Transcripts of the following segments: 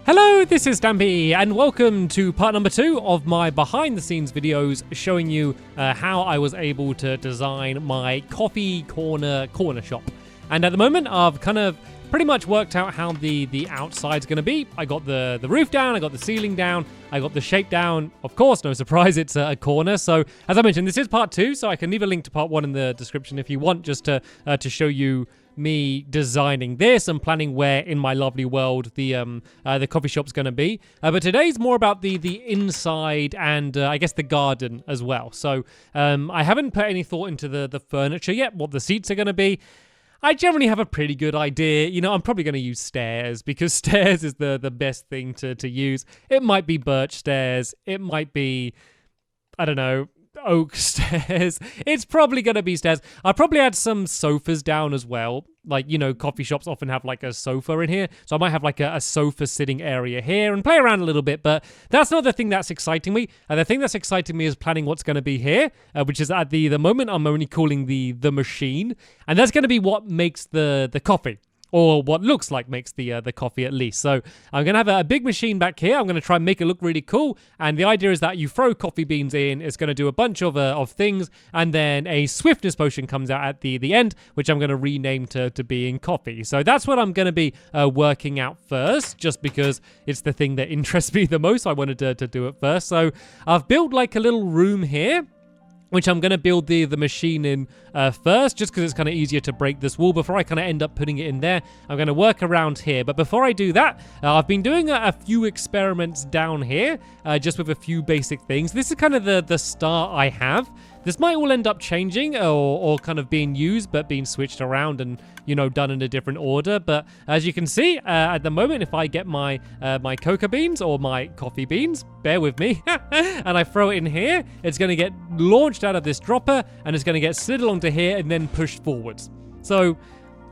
Hello, this is Stampy, and welcome to part number 2 of my behind-the-scenes videos showing you how I was able to design my coffee corner shop. And at the moment, I've kind of pretty much worked out how the outside's going to be. I got the roof down, I got the ceiling down, I got the shape down. Of course, no surprise, it's a corner. So, as I mentioned, this is part 2, so I can leave a link to part 1 in the description if you want, just to show you me designing this and planning where in my lovely world the coffee shop's going to be. But today's more about the inside and I guess the garden as well. So I haven't put any thought into the furniture yet, what the seats are going to be. I generally have a pretty good idea. You know, I'm probably going to use stairs because stairs is the best thing to use. It might be birch stairs. It might be, I don't know, oak stairs. It's probably going to be stairs. I probably had some sofas down as well. Like, you know, coffee shops often have like a sofa in here. So I might have like a sofa sitting area here and play around a little bit. But that's not the thing that's exciting me. The thing that's exciting me is planning what's going to be here, which is at the moment I'm only calling the machine. And that's going to be what makes the coffee. Or what looks like makes the coffee at least. So I'm going to have a big machine back here. I'm going to try and make it look really cool. And the idea is that you throw coffee beans in. It's going to do a bunch of things. And then a swiftness potion comes out at the end, which I'm going to rename to being coffee. So that's what I'm going to be working out first, just because it's the thing that interests me the most. I wanted to do it first. So I've built like a little room here, which I'm going to build the machine in first, just because it's kind of easier to break this wall before I kind of end up putting it in there. I'm going to work around here. But before I do that, I've been doing a few experiments down here, just with a few basic things. This is kind of the start I have. This might all end up changing or kind of being used, but being switched around and, you know, done in a different order. But as you can see, at the moment, if I get my cocoa beans or my coffee beans, bear with me, and I throw it in here, it's going to get launched out of this dropper and it's going to get slid along to here and then pushed forwards. So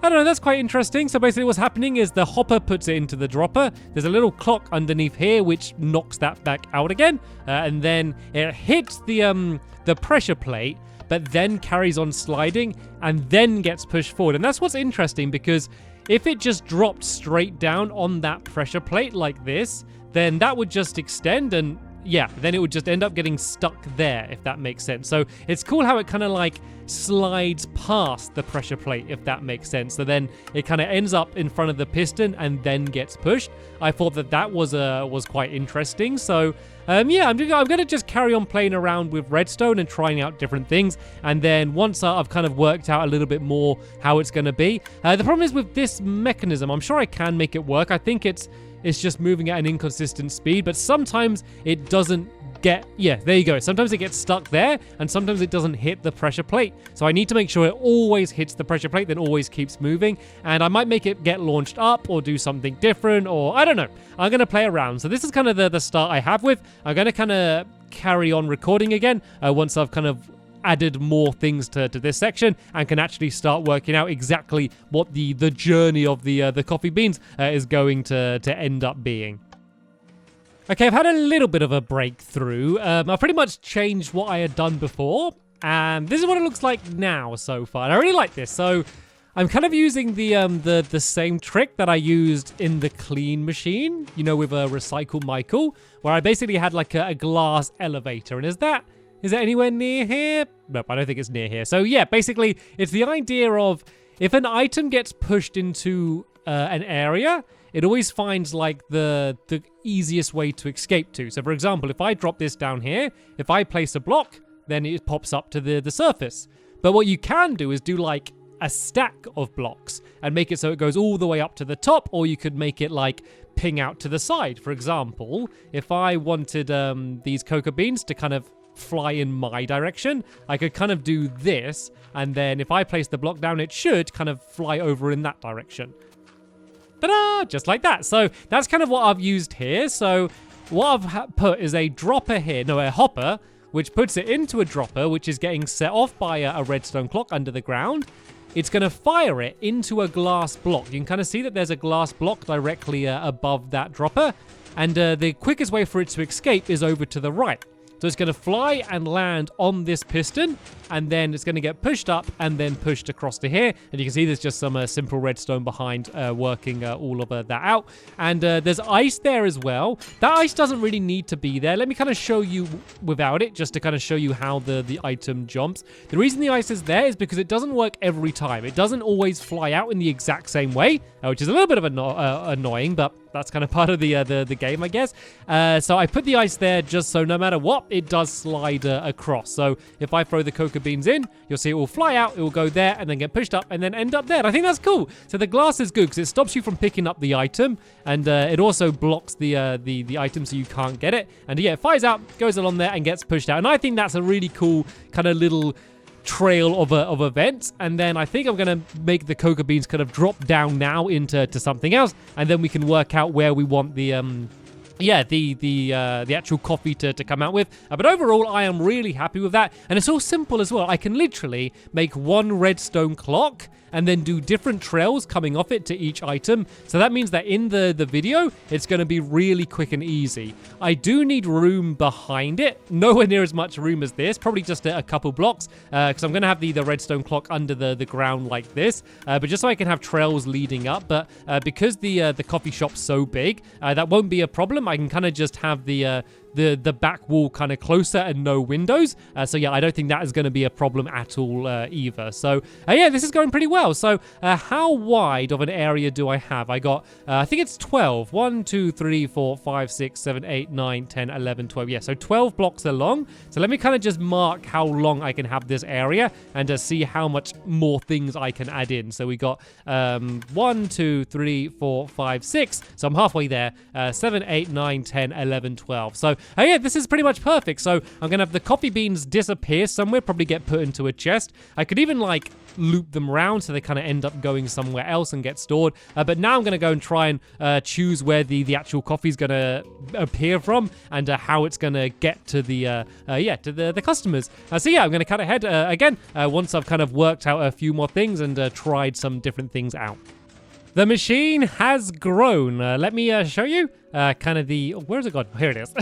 I don't know, that's quite interesting. So basically what's happening is the hopper puts it into the dropper. There's a little clock underneath here which knocks that back out again. And then it hits the pressure plate, but then carries on sliding and then gets pushed forward. And that's what's interesting, because if it just dropped straight down on that pressure plate like this, then that would just extend and yeah, then it would just end up getting stuck there, if that makes sense. So it's cool how it kind of like slides past the pressure plate, if that makes sense. So then it kind of ends up in front of the piston and then gets pushed. I thought that was quite interesting. So yeah, I'm going to just carry on playing around with redstone and trying out different things. And then once I've kind of worked out a little bit more how it's going to be. The problem is with this mechanism, I'm sure I can make it work. I think it's just moving at an inconsistent speed, but sometimes it doesn't get, yeah, there you go. Sometimes it gets stuck there, and sometimes it doesn't hit the pressure plate. So I need to make sure it always hits the pressure plate, then always keeps moving. And I might make it get launched up or do something different, or I don't know. I'm going to play around. So this is kind of the start I have with. I'm going to kind of carry on recording again once I've kind of added more things to this section and can actually start working out exactly what the journey of the coffee beans is going to end up being. Okay, I've had a little bit of a breakthrough. I've pretty much changed what I had done before, and this is what it looks like now so far. And I really like this. So I'm kind of using the same trick that I used in the clean machine, you know, with a Recycle Michael, where I basically had like a glass elevator. And is that anywhere near here? Nope, I don't think it's near here. So yeah, basically, it's the idea of if an item gets pushed into an area, it always finds like the easiest way to escape to. So for example, if I drop this down here, if I place a block, then it pops up to the surface. But what you can do is do like a stack of blocks and make it so it goes all the way up to the top, or you could make it like ping out to the side. For example, if I wanted these cocoa beans to kind of fly in my direction, I could kind of do this, and then if I place the block down, it should kind of fly over in that direction. Ta-da! Just like that. So that's kind of what I've used here. So what I've put is a dropper here, no, a hopper, which puts it into a dropper, which is getting set off by a redstone clock under the ground. It's going to fire it into a glass block. You can kind of see that there's a glass block directly above that dropper, and the quickest way for it to escape is over to the right. So it's going to fly and land on this piston, and then it's going to get pushed up and then pushed across to here. And you can see there's just some simple redstone behind working all of that out. And there's ice there as well. That ice doesn't really need to be there. Let me kind of show you without it, just to kind of show you how the item jumps. The reason the ice is there is because it doesn't work every time. It doesn't always fly out in the exact same way, which is a little bit of annoying, but that's kind of part of the game, I guess. So I put the ice there just so no matter what, it does slide across. So if I throw the cocoa beans in, you'll see it will fly out, it will go there, and then get pushed up, and then end up there. And I think that's cool. So the glass is good because it stops you from picking up the item, and it also blocks the item so you can't get it. And yeah, it fires out, goes along there, and gets pushed out. And I think that's a really cool kind of little trail of events. And then I think I'm gonna make the cocoa beans kind of drop down now into something else, and then we can work out where we want the actual coffee to come out with. But overall, I am really happy with that. And it's all simple as well. I can literally make one redstone clock and then do different trails coming off it to each item. So that means that in the video, it's going to be really quick and easy. I do need room behind it. Nowhere near as much room as this. Probably just a couple blocks, because I'm going to have the redstone clock under the ground like this. But just so I can have trails leading up. But because the coffee shop's so big, that won't be a problem. I can kind of just have the back wall kind of closer and no windows. So yeah, I don't think that is going to be a problem at all either. So yeah, this is going pretty well. So how wide of an area do I have? I got, I think it's 12. 1, 2, 3, 4, 5, 6, 7, 8, 9, 10, 11, 12. Yeah, so 12 blocks along. So let me kind of just mark how long I can have this area and see how much more things I can add in. So we got 1, 2, 3, 4, 5, 6. So I'm halfway there. 7, 8, 9, 10, 11, 12. So yeah, this is pretty much perfect. So I'm going to have the coffee beans disappear somewhere, probably get put into a chest. I could even like loop them around so they kind of end up going somewhere else and get stored. But now I'm going to go and try and choose where the actual coffee is going to appear from and how it's going to get to the customers. So yeah, I'm going to cut ahead again once I've kind of worked out a few more things and tried some different things out. The machine has grown. Let me show you kind of the... where's it gone? Here it is.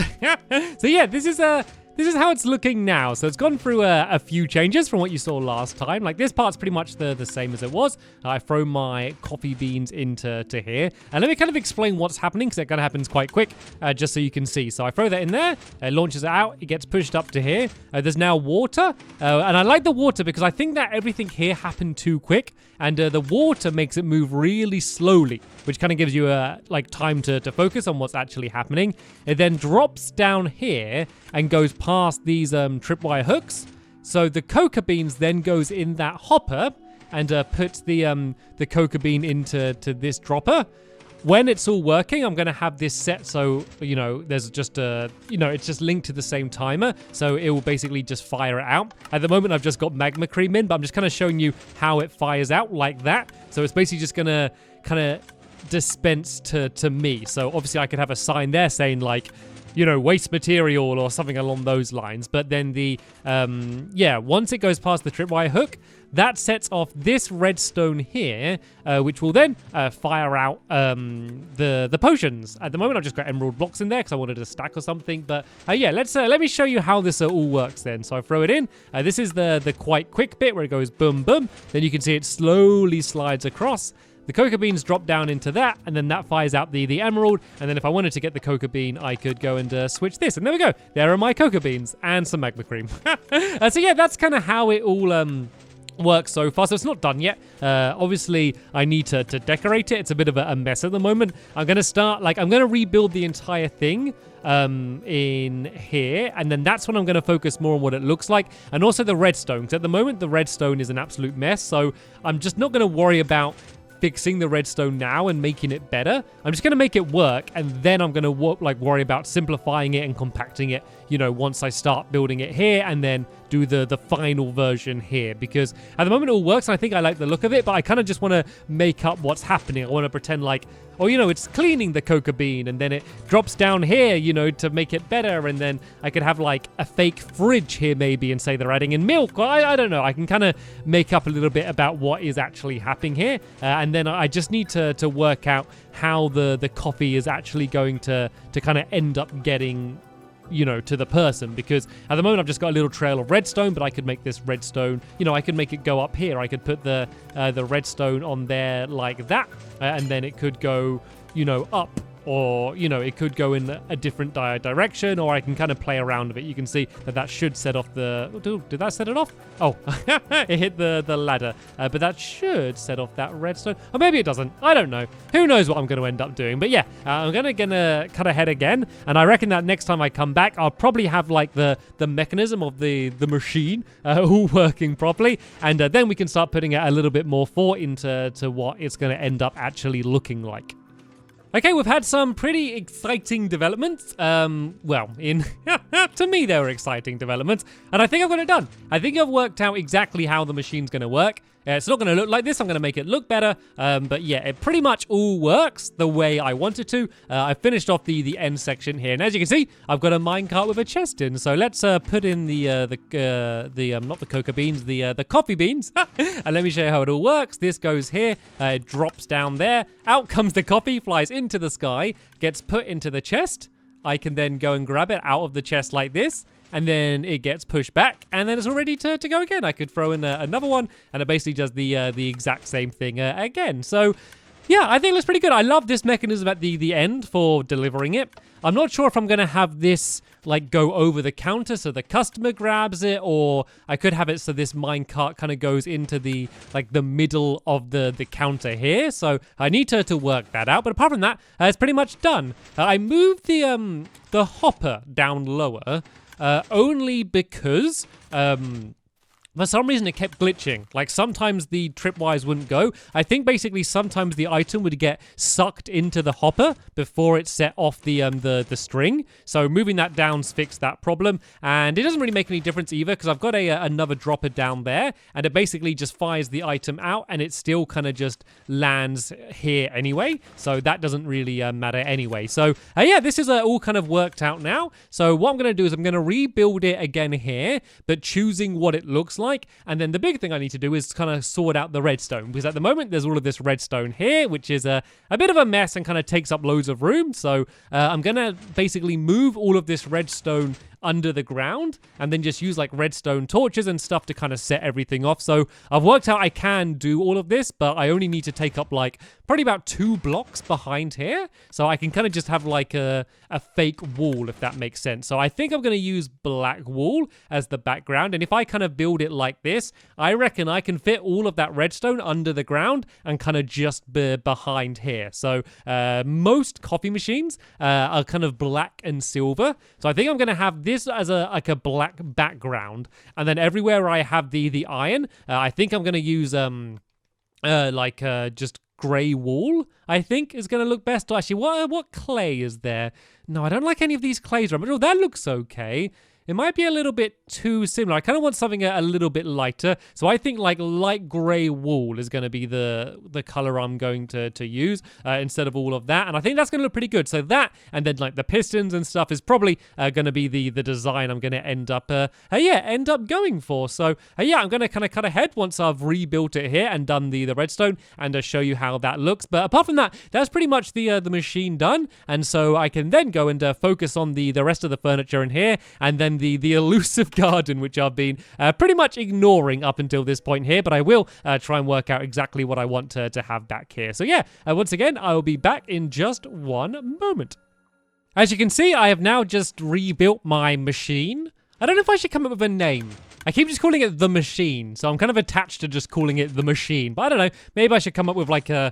So yeah, this is how it's looking now. So it's gone through a few changes from what you saw last time. Like this part's pretty much the same as it was. I throw my coffee beans into here. And let me kind of explain what's happening because it kind of happens quite quick just so you can see. So I throw that in there. It launches it out. It gets pushed up to here. There's now water. And I like the water because I think that everything here happened too quick. And the water makes it move really slowly, which kind of gives you like time to focus on what's actually happening. It then drops down here and goes past these tripwire hooks. So the cocoa beans then goes in that hopper and puts the cocoa bean into this dropper. When it's all working, I'm going to have this set so, you know, there's just it's just linked to the same timer. So it will basically just fire it out. At the moment, I've just got magma cream in, but I'm just kind of showing you how it fires out like that. So it's basically just going to kind of dispense to me. So obviously I could have a sign there saying like, you know, waste material or something along those lines. But then once it goes past the tripwire hook, that sets off this redstone here, which will then fire out the potions. At the moment, I've just got emerald blocks in there because I wanted a stack or something. But yeah, let me show you how this all works then. So I throw it in. This is the quite quick bit where it goes boom, boom. Then you can see it slowly slides across. The cocoa beans drop down into that, and then that fires out the emerald. And then if I wanted to get the cocoa bean, I could go and switch this. And there we go. There are my cocoa beans and some magma cream. So yeah, that's kind of how it all works so far. So it's not done yet. Obviously, I need to decorate it. It's a bit of a mess at the moment. I'm going to start, I'm going to rebuild the entire thing in here, and then that's when I'm going to focus more on what it looks like, and also the redstone, because at the moment the redstone is an absolute mess. So I'm just not going to worry about fixing the redstone now and making it better. I'm just going to make it work, and then I'm going to worry about simplifying it and compacting it, you know, once I start building it here, and then do the final version here, because at the moment it all works and I think I like the look of it, but I kind of just want to make up what's happening. I want to pretend like, oh, you know, it's cleaning the cocoa bean, and then it drops down here, you know, to make it better, and then I could have like a fake fridge here maybe and say they're adding in milk. I don't know. I can kind of make up a little bit about what is actually happening here, and then I just need to work out how the coffee is actually going to kind of end up getting you know, to the person, because at the moment I've just got a little trail of redstone, but I could make this redstone, you know, I could make it go up here. I could put the redstone on there like that, and then it could go, you know, up, or, you know, it could go in a different direction, or I can kind of play around with it. You can see that should set off the... Oh, did that set it off? Oh, it hit the ladder. But that should set off that redstone. Or maybe it doesn't. I don't know. Who knows what I'm going to end up doing. But yeah, I'm going to cut ahead again. And I reckon that next time I come back, I'll probably have like the mechanism of the machine all working properly. And then we can start putting a little bit more thought into what it's going to end up actually looking like. Okay, we've had some pretty exciting developments. Well, to me, they were exciting developments, and I think I've got it done. I think I've worked out exactly how the machine's going to work. It's not going to look like this. I'm going to make it look better. But yeah, it pretty much all works the way I wanted to. I finished off the end section here, and as you can see, I've got a minecart with a chest in. So let's put in not the cocoa beans, the coffee beans, and let me show you how it all works. This goes here, it drops down there. Out comes the coffee, flies into the sky, gets put into the chest. I can then go and grab it out of the chest like this, and then it gets pushed back, and then it's all ready to go again. I could throw in another one, and it basically does the exact same thing again. So, yeah, I think it looks pretty good. I love this mechanism at the end for delivering it. I'm not sure if I'm going to have this like go over the counter so the customer grabs it, or I could have it so this minecart kind of goes into the middle of the counter here. So I need to work that out. But apart from that, it's pretty much done. I moved the hopper down lower only because for some reason it kept glitching. Like sometimes the tripwires wouldn't go. I think basically sometimes the item would get sucked into the hopper before it set off the string. So moving that down's fixed that problem, and it doesn't really make any difference either because I've got another dropper down there, and it basically just fires the item out, and it still kind of just lands here anyway. So that doesn't really matter anyway. So yeah, this is all kind of worked out now. So what I'm going to do is I'm going to rebuild it again here, but choosing what it looks like. And then the big thing I need to do is kind of sort out the redstone, because at the moment there's all of this redstone here, which is a bit of a mess and kind of takes up loads of room. So I'm going to basically move all of this redstone under the ground and then just use like redstone torches and stuff to kind of set everything off. So I've worked out I can do all of this, but I only need to take up like probably about 2 blocks behind here. So I can kind of just have like a fake wall, if that makes sense. So I think I'm going to use black wool as the background. And if I kind of build it like this, I reckon I can fit all of that redstone under the ground and kind of just behind here. So most coffee machines are kind of black and silver. So I think I'm going to have this as a black background, and then everywhere I have the iron, I think I'm going to use just grey wool. I think is going to look best. Actually, what clay is there? No, I don't like any of these clays. Oh, that looks okay. It might be a little bit too similar. I kind of want something a little bit lighter. So I think like light grey wool is going to be the color I'm going to use instead of all of that. And I think that's going to look pretty good. So that, and then like the pistons and stuff is probably going to be the design I'm going to end up going for. So yeah, I'm going to kind of cut ahead once I've rebuilt it here and done the redstone and show you how that looks. But apart from that, that's pretty much the machine done. And so I can then go and focus on the rest of the furniture in here, and then the elusive garden, which I've been pretty much ignoring up until this point here, but I will try and work out exactly what I want to have back here. So yeah, once again, I will be back in just one moment. As you can see, I have now just rebuilt my machine. I don't know if I should come up with a name. I keep just calling it the machine, so I'm kind of attached to just calling it the machine, but I don't know, maybe I should come up with like a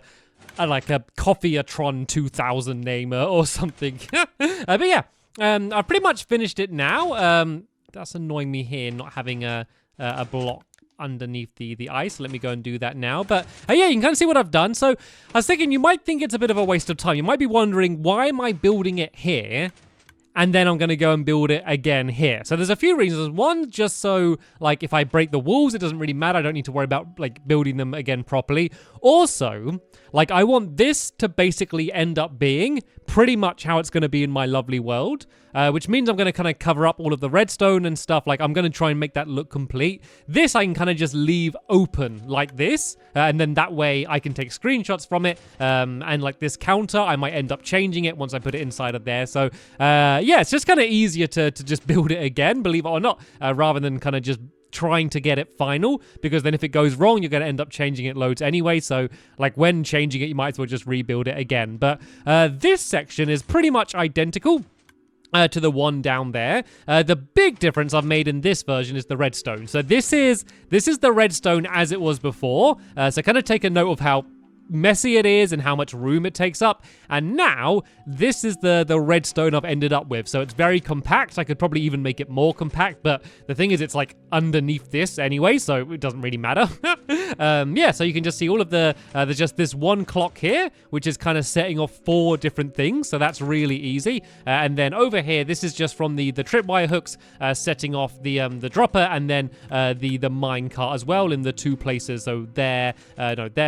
Coffeeatron 2000 name or something. But yeah, I've pretty much finished it now. That's annoying me here, not having a block underneath the ice. Let me go and do that now. But yeah, you can kind of see what I've done. So I was thinking you might think it's a bit of a waste of time. You might be wondering, why am I building it here? And then I'm going to go and build it again here. So there's a few reasons. One, just so, like, if I break the walls, it doesn't really matter. I don't need to worry about, like, building them again properly. Also, Like, I want this to basically end up being pretty much how it's going to be in my lovely world, which means I'm going to kind of cover up all of the redstone and stuff. Like, I'm going to try and make that look complete. This I can kind of just leave open like this, and then that way I can take screenshots from it. And like this counter, I might end up changing it once I put it inside of there. So yeah, it's just kind of easier to just build it again, believe it or not, rather than kind of just trying to get it final, because then if it goes wrong, you're going to end up changing it loads anyway. So like when changing it, you might as well just rebuild it again. But this section is pretty much identical to the one down there. The big difference I've made in this version is the redstone. So this is the redstone as it was before. So kind of take a note of how messy it is and how much room it takes up. And now this is the redstone I've ended up with. So it's very compact. I could probably even make it more compact, but the thing is it's like underneath this anyway, so it doesn't really matter. Yeah, so you can just see all of there's just this one clock here, which is kind of setting off 4 different things, so that's really easy. And then over here, this is just from the tripwire hooks setting off the dropper, and then the mine cart as well in the 2 places. So there,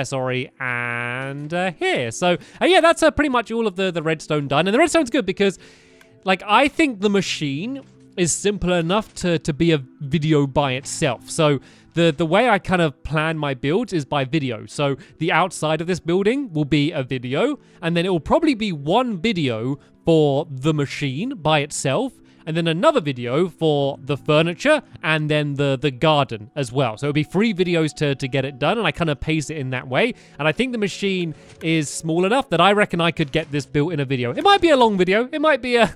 sorry, and here. So yeah, that's pretty much all of the redstone done. And the redstone's good because, like, I think the machine is simple enough to be a video by itself. So the way I kind of plan my builds is by video. So the outside of this building will be a video, and then it will probably be one video for the machine by itself, and then another video for the furniture, and then the garden as well. So it'll be 3 videos to get it done, and I kind of pace it in that way. And I think the machine is small enough that I reckon I could get this built in a video. It might be a long video, it might be a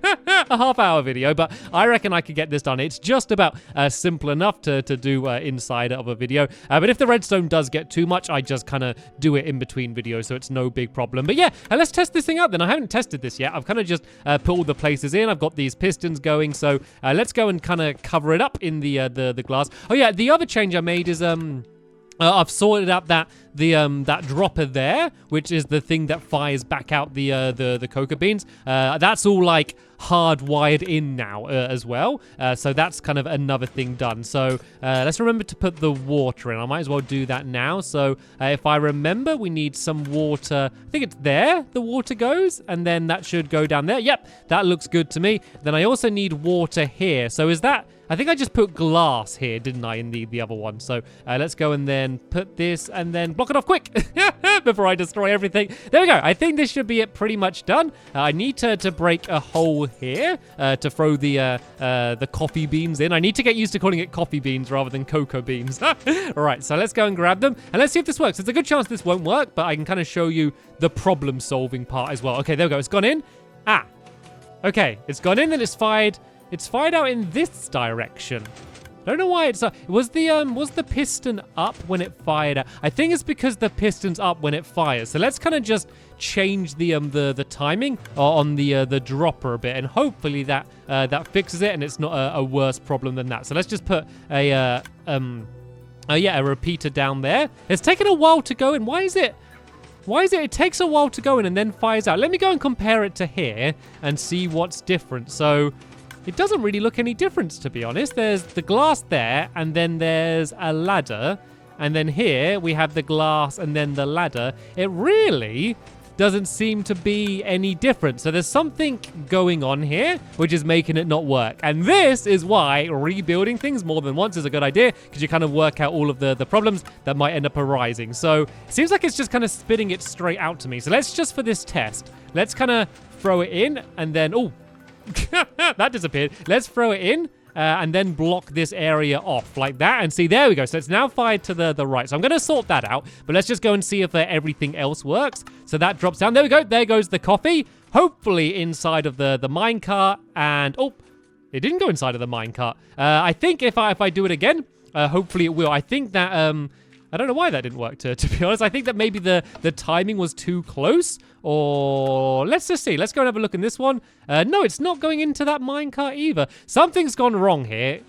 half-hour video, but I reckon I could get this done. It's just about simple enough to do inside of a video. But if the redstone does get too much, I just kind of do it in between videos, so it's no big problem. But yeah, let's test this thing out then. I haven't tested this yet. I've kind of just put all the places in. I've got these pistons going. So let's go and kind of cover it up in the glass. Oh yeah, the other change I made is I've sorted out that dropper there, which is the thing that fires back out the cocoa beans. That's all like hardwired in now as well. So that's kind of another thing done. So let's remember to put the water in. I might as well do that now. So if I remember, we need some water. I think it's there. The water goes, and then that should go down there. Yep, that looks good to me. Then I also need water here. So is that? I think I just put glass here, didn't I, in the other one? So let's go and then put this and then block it off quick before I destroy everything. There we go. I think this should be it pretty much done. I need to break a hole here to throw the coffee beans in. I need to get used to calling it coffee beans rather than cocoa beans. All right, so let's go and grab them and let's see if this works. There's a good chance this won't work, but I can kind of show you the problem solving part as well. Okay, there we go. It's gone in. Okay, it's gone in and it's fired. It's fired out in this direction. I don't know why it's was the piston up when it fired out? I think it's because the piston's up when it fires. So let's kind of just change the timing on the dropper a bit, and hopefully that fixes it and it's not a worse problem than that. So let's just put a repeater down there. It's taken a while to go in. Why is it? It takes a while to go in and then fires out. Let me go and compare it to here and see what's different. So it doesn't really look any different, to be honest. There's the glass there, and then there's a ladder. And then here we have the glass and then the ladder. It really doesn't seem to be any different. So there's something going on here, which is making it not work. And this is why rebuilding things more than once is a good idea, because you kind of work out all of the problems that might end up arising. So it seems like it's just kind of spitting it straight out to me. So let's just, for this test, let's kind of throw it in and then, oh, that disappeared. Let's throw it in and then block this area off like that. And see, there we go. So it's now fired to the right. So I'm going to sort that out. But let's just go and see if everything else works. So that drops down. There we go. There goes the coffee. Hopefully inside of the minecart. And, oh, it didn't go inside of the minecart. I think if I do it again, hopefully it will. I think that... I don't know why that didn't work, to be honest. I think that maybe the timing was too close, or let's just see. Let's go and have a look in this one. No, it's not going into that minecart either. Something's gone wrong here.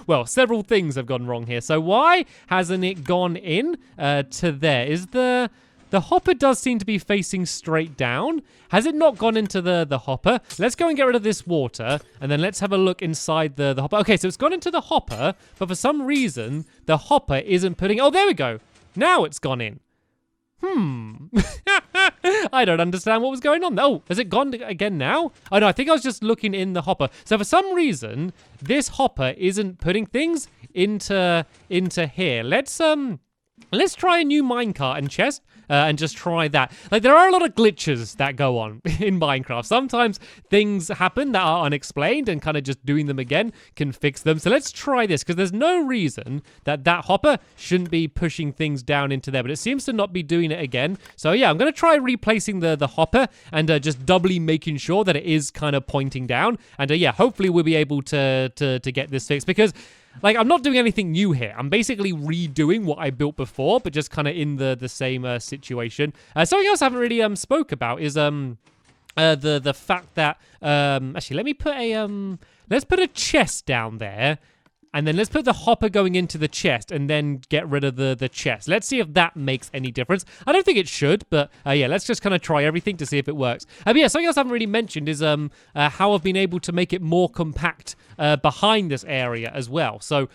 Well, several things have gone wrong here. So why hasn't it gone in to there? Is the hopper does seem to be facing straight down. Has it not gone into the hopper? Let's go and get rid of this water, and then let's have a look inside the hopper. Okay, so it's gone into the hopper, but for some reason, the hopper isn't putting... Oh, there we go. Now it's gone in. I don't understand what was going on. Oh, has it gone again now? Oh no, I think I was just looking in the hopper. So for some reason, this hopper isn't putting things into here. Let's try a new minecart and chest. And just try that. Like, there are a lot of glitches that go on in Minecraft. Sometimes things happen that are unexplained, and kind of just doing them again can fix them. So let's try this, because there's no reason that hopper shouldn't be pushing things down into there, but it seems to not be doing it again. So yeah, I'm going to try replacing the hopper and just doubly making sure that it is kind of pointing down. And yeah, hopefully we'll be able to get this fixed, because like, I'm not doing anything new here. I'm basically redoing what I built before, but just kind of in the same situation. Something else I haven't really spoke about is the fact that actually, let me put let's put a chest down there. And then let's put the hopper going into the chest and then get rid of the chest. Let's see if that makes any difference. I don't think it should, but yeah, let's just kind of try everything to see if it works. But yeah, something else I haven't really mentioned is how I've been able to make it more compact behind this area as well. So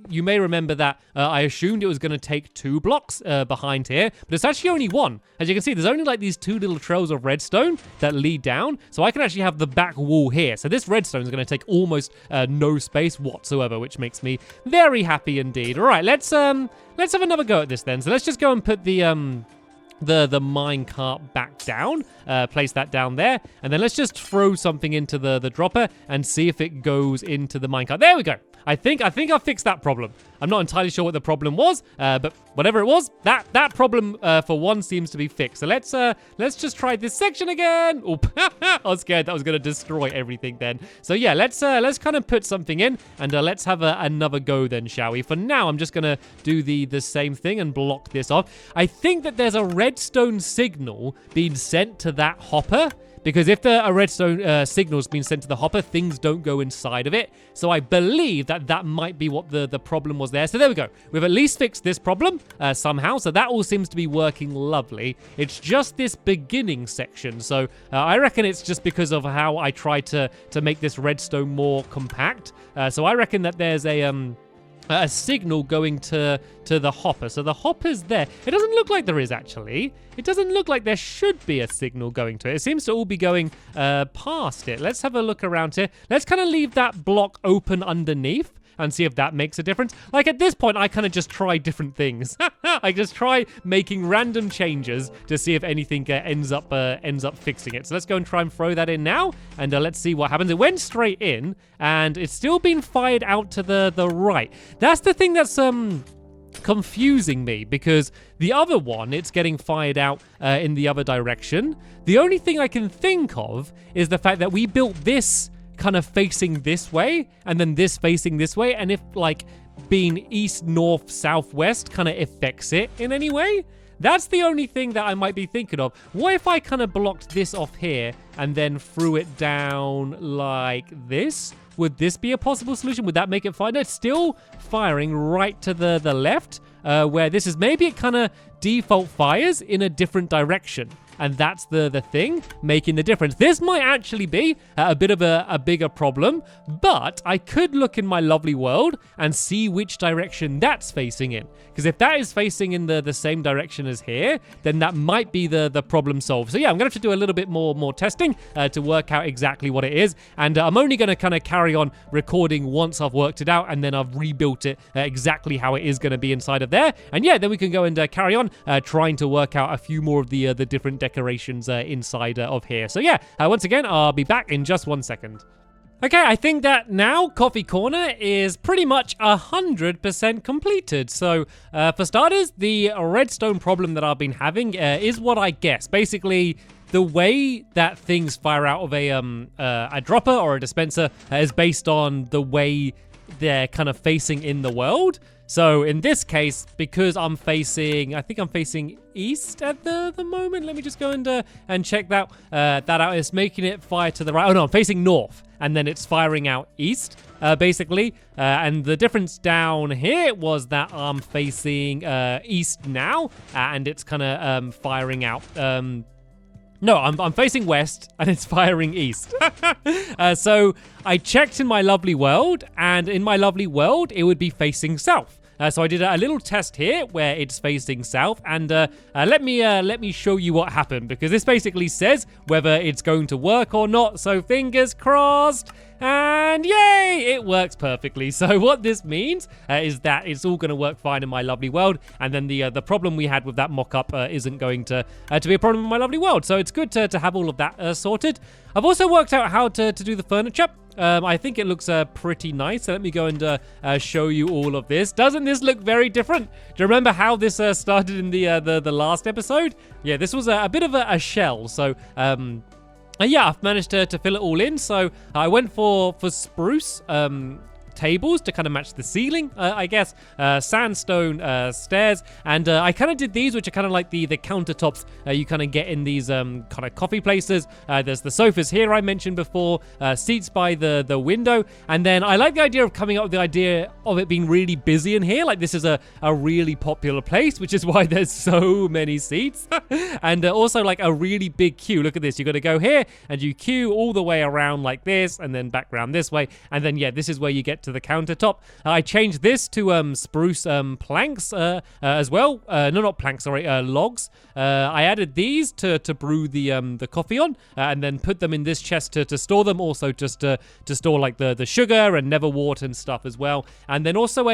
you may remember that I assumed it was going to take 2 blocks behind here, but it's actually only 1. As you can see, there's only like these 2 little trails of redstone that lead down. So I can actually have the back wall here. So this redstone is going to take almost no space whatsoever, which makes me very happy indeed. All right, let's have another go at this then. So let's just go and put the minecart back down, place that down there, and then let's just throw something into the dropper and see if it goes into the minecart. There we go. I think I fixed that problem. I'm not entirely sure what the problem was, but whatever it was, that problem for one seems to be fixed. So let's just try this section again. Oh, I was scared that was going to destroy everything then. So yeah, let's kind of put something in, and let's have another go then, shall we? For now, I'm just going to do the same thing and block this off. I think that there's a redstone signal being sent to that hopper, because if a redstone signal's been sent to the hopper, things don't go inside of it. So I believe that might be what the problem was there. So there we go. We've at least fixed this problem somehow. So that all seems to be working lovely. It's just this beginning section. So I reckon it's just because of how I tried to make this redstone more compact. So I reckon that there's a signal going to the hopper. So the hopper's there. It doesn't look like there is, actually. It doesn't look like there should be a signal going to it. It seems to all be going past it. Let's have a look around here. Let's kind of leave that block open underneath and see if that makes a difference. Like, at this point, I kind of just try different things. I just try making random changes to see if anything ends up fixing it. So let's go and try and throw that in now, and let's see what happens. It went straight in, and it's still being fired out to the right. That's the thing that's confusing me, because the other one, it's getting fired out in the other direction. The only thing I can think of is the fact that we built this kind of facing this way, and then this facing this way, and if like being east, north, south, west kind of affects it in any way. That's the only thing that I might be thinking of. What if I kind of blocked this off here and then threw it down like this? Would this be a possible solution? Would that make it fire? No, it's still firing right to the left, where this is. Maybe it kind of default fires in a different direction. And that's the thing making the difference. This might actually be a bit of a bigger problem, but I could look in my lovely world and see which direction that's facing in. Because if that is facing in the same direction as here, then that might be the problem solved. So yeah, I'm going to have to do a little bit more testing to work out exactly what it is. And I'm only going to kind of carry on recording once I've worked it out, and then I've rebuilt it exactly how it is going to be inside of there. And yeah, then we can go and carry on trying to work out a few more of the different decorations inside of here. So yeah, once again, I'll be back in just 1 second. Okay, I think that now Coffee Corner is pretty much 100% completed. So for starters, the redstone problem that I've been having is what I guess. Basically, the way that things fire out of a dropper or a dispenser is based on the way they're kind of facing in the world. So in this case, because I think I'm facing east at the moment. Let me just go and check that out. It's making it fire to the right. Oh no, I'm facing north, and then it's firing out east, basically. And the difference down here was that I'm facing east now, and it's kind of firing out. No, I'm facing west, and it's firing east. So I checked in my lovely world, and in my lovely world, it would be facing south. So I did a little test here where it's facing south, and let me show you what happened, because this basically says whether it's going to work or not. So fingers crossed. And yay, it works perfectly. So what this means is that it's all going to work fine in my lovely world, and then the problem we had with that mock-up isn't going to be a problem in my lovely world. So it's good to have all of that sorted. I've also worked out how to do the furniture. I think it looks pretty nice. So let me go and show you all of this. Doesn't this look very different? Do you remember how this started in the last episode? Yeah, this was a bit of a shell. So yeah, I've managed to fill it all in. So I went for spruce tables to kind of match the ceiling, I guess, sandstone stairs, and I kind of did these, which are kind of like the countertops you kind of get in these kind of coffee places. There's the sofas here I mentioned before, seats by the window, and then I like the idea of coming up with the idea of it being really busy in here. Like, this is a really popular place, which is why there's so many seats, and also like a really big queue. Look at this. You got to go here and you queue all the way around like this, and then back around this way, and then yeah, this is where you get to the countertop. I changed this to spruce planks as well. No, not planks, sorry, logs. I added these to brew the coffee on, and then put them in this chest to store them. Also, just to store like the sugar and neverwort and stuff as well. And then also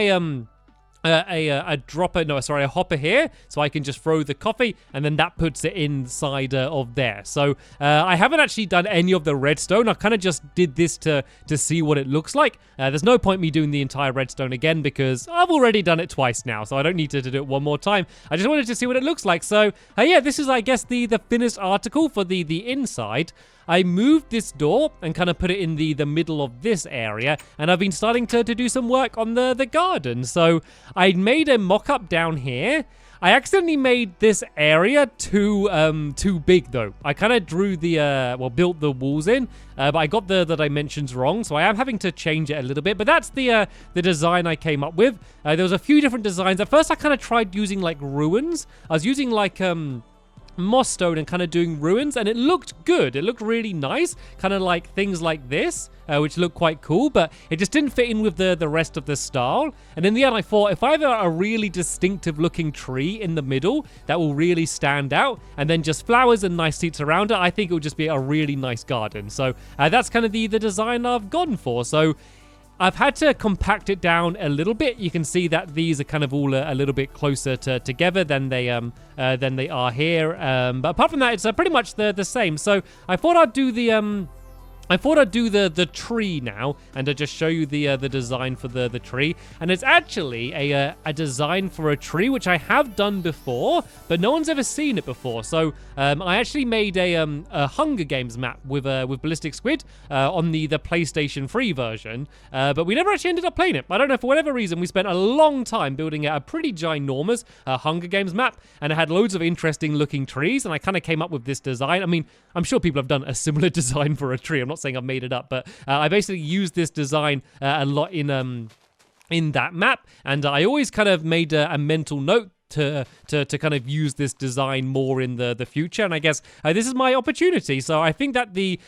a dropper, no, sorry, a hopper here, so I can just throw the coffee, and then that puts it inside of there. So I haven't actually done any of the redstone. I kind of just did this to see what it looks like. There's no point me doing the entire redstone again, because I've already done it twice now, so I don't need to do it one more time. I just wanted to see what it looks like. So yeah, this is, I guess, the finished article for the inside. I moved this door and kind of put it in the middle of this area, and I've been starting to do some work on the garden. So I made a mock-up down here. I accidentally made this area too big though. I kind of drew built the walls in, but I got the dimensions wrong, so I am having to change it a little bit. But that's the design I came up with. There was a few different designs. At first I kind of tried using like ruins. I was using like moss stone and kind of doing ruins, and it looked good. It looked really nice, kind of like things like this, which looked quite cool, but it just didn't fit in with the rest of the style. And in the end, I thought if I have a really distinctive looking tree in the middle that will really stand out, and then just flowers and nice seats around it, I think it would just be a really nice garden. So that's kind of the design I've gone for. So I've had to compact it down a little bit. You can see that these are kind of all a little bit closer together than they are here. But apart from that, it's pretty much the same. So I thought I'd do the tree now, and I'll just show you the design for the tree. And it's actually a design for a tree which I have done before, but no one's ever seen it before. So I actually made a Hunger Games map with Ballistic Squid on the PlayStation 3 version, but we never actually ended up playing it. I don't know, for whatever reason, we spent a long time building a pretty ginormous Hunger Games map, and it had loads of interesting looking trees, and I kind of came up with this design. I mean, I'm sure people have done a similar design for a tree. I'm not saying I've made it up, but I basically used this design a lot in that map, and I always kind of made a mental note to kind of use this design more in the future, and I guess this is my opportunity. So I think that the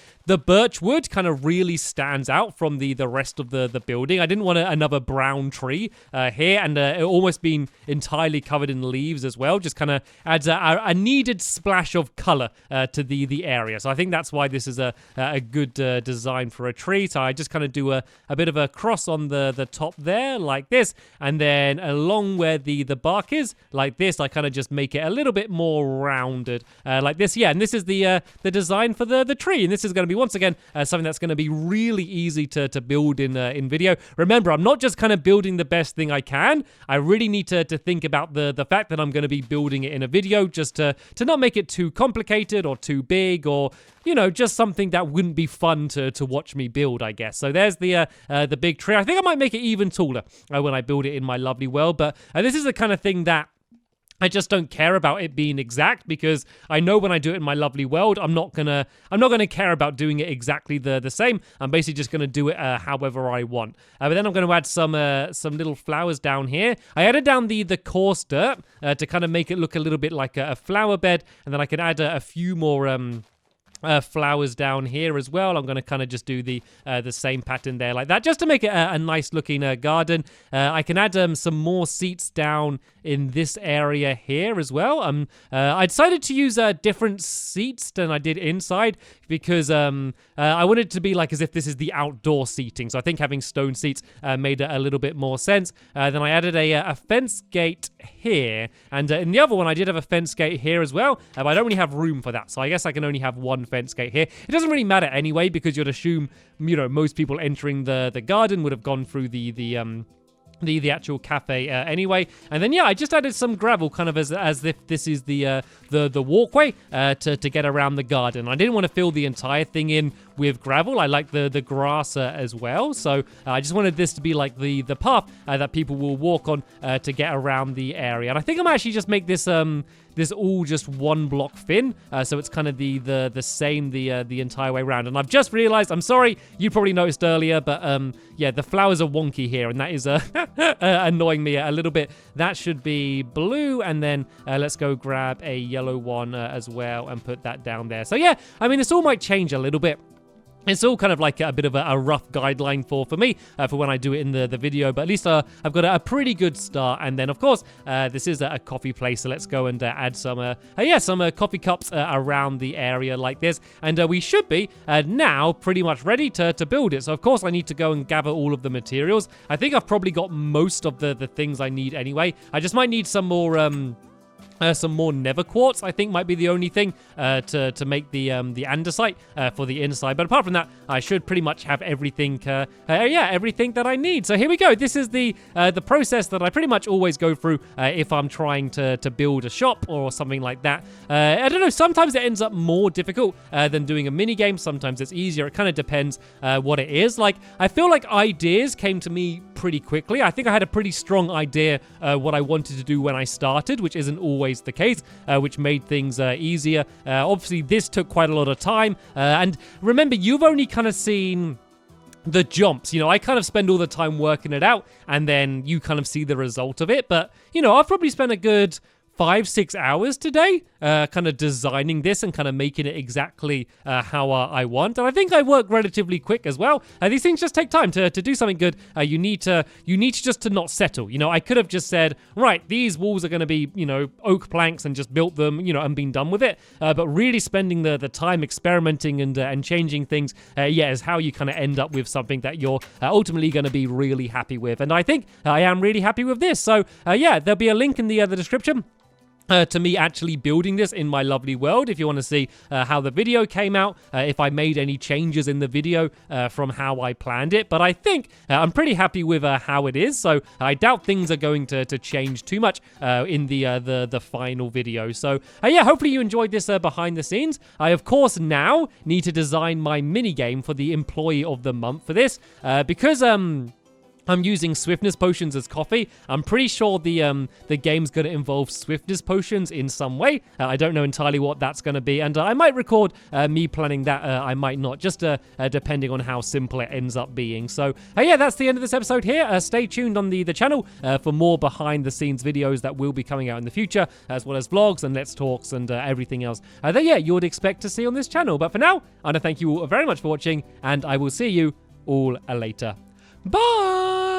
birch wood kind of really stands out from the rest of the building. I didn't want another brown tree here, and it almost being entirely covered in leaves as well just kind of adds a needed splash of color to the area. So I think that's why this is a good design for a tree. So I just kind of do a bit of a cross on the top there like this, and then along where the bark is like this, I kind of just make it a little bit more rounded like this. Yeah, and this is the design for the tree, and this is going to be, once again, something that's going to be really easy to build in video. Remember, I'm not just kind of building the best thing I can. I really need to think about the fact that I'm going to be building it in a video, just to not make it too complicated or too big, or just something that wouldn't be fun to watch me build, I guess. So there's the big tree. I think I might make it even taller when I build it in my lovely world, but this is the kind of thing that I just don't care about it being exact, because I know when I do it in my lovely world, I'm not gonna care about doing it exactly the same. I'm basically just gonna do it however I want. But then I'm gonna add some little flowers down here. I added down the coarse dirt to kind of make it look a little bit like a flower bed, and then I can add a few more flowers down here as well. I'm going to kind of just do the same pattern there like that, just to make it a nice looking garden. I can add some more seats down in this area here as well. I decided to use different seats than I did inside because I wanted it to be like as if this is the outdoor seating. So I think having stone seats made a little bit more sense. Then I added a fence gate here, and in the other one I did have a fence gate here as well, but I don't really have room for that, so I guess I can only have one fence gate here. It doesn't really matter anyway, because you'd assume, you know, most people entering the garden would have gone through the actual cafe anyway. And then yeah, I just added some gravel, kind of as if this is the walkway to get around the garden. I didn't want to fill the entire thing in with gravel. I like the grass as well, so I just wanted this to be like the path that people will walk on to get around the area. And I think I might actually just make this this all just one block thin, so it's kind of the same the entire way around. And I've just realized, I'm sorry, you probably noticed earlier, but yeah, the flowers are wonky here, and that is annoying me a little bit. That should be blue, and then let's go grab a yellow one as well and put that down there. So yeah, I mean, this all might change a little bit. It's all kind of like a bit of a rough guideline for me for when I do it in the video, but at least I've got a pretty good start. And then of course this is a coffee place, so let's go and add some coffee cups around the area like this, and we should be now pretty much ready to build it. So of course I need to go and gather all of the materials. I think I've probably got most of the things I need anyway. I just might need some more nether quartz, I think, might be the only thing to make the andesite for the inside. But apart from that, I should pretty much have everything. Everything that I need. So here we go. This is the process that I pretty much always go through if I'm trying to build a shop or something like that. I don't know. Sometimes it ends up more difficult than doing a mini game. Sometimes it's easier. It kind of depends what it is. Like, I feel like ideas came to me pretty quickly. I think I had a pretty strong idea what I wanted to do when I started, which isn't always the case, which made things easier. Obviously, this took quite a lot of time, and remember, you've only kind of seen the jumps. You know, I kind of spend all the time working it out, and then you kind of see the result of it. But, you know, I've probably spent a good 5-6 hours today kind of designing this and kind of making it exactly how I want. And I think I work relatively quick as well. These things just take time to do something good. You need to just to not settle. You know, I could have just said, right, these walls are going to be, you know, oak planks, and just built them, you know, and been done with it. But really spending the time experimenting and changing things, is how you kind of end up with something that you're ultimately going to be really happy with. And I think I am really happy with this. So there'll be a link in the description to me actually building this in my lovely world, if you want to see how the video came out, if I made any changes in the video from how I planned it. But I think I'm pretty happy with how it is, so I doubt things are going to change too much in the final video. So hopefully you enjoyed this behind the scenes. I of course now need to design my mini game for the employee of the month for this, because I'm using swiftness potions as coffee. I'm pretty sure the game's going to involve swiftness potions in some way. I don't know entirely what that's going to be, and I might record me planning that. I might not, just depending on how simple it ends up being. So that's the end of this episode here. Stay tuned on the channel for more behind the scenes videos that will be coming out in the future, as well as vlogs and Let's Talks and everything else that you would expect to see on this channel. But for now, I want to thank you all very much for watching, and I will see you all later. Bye!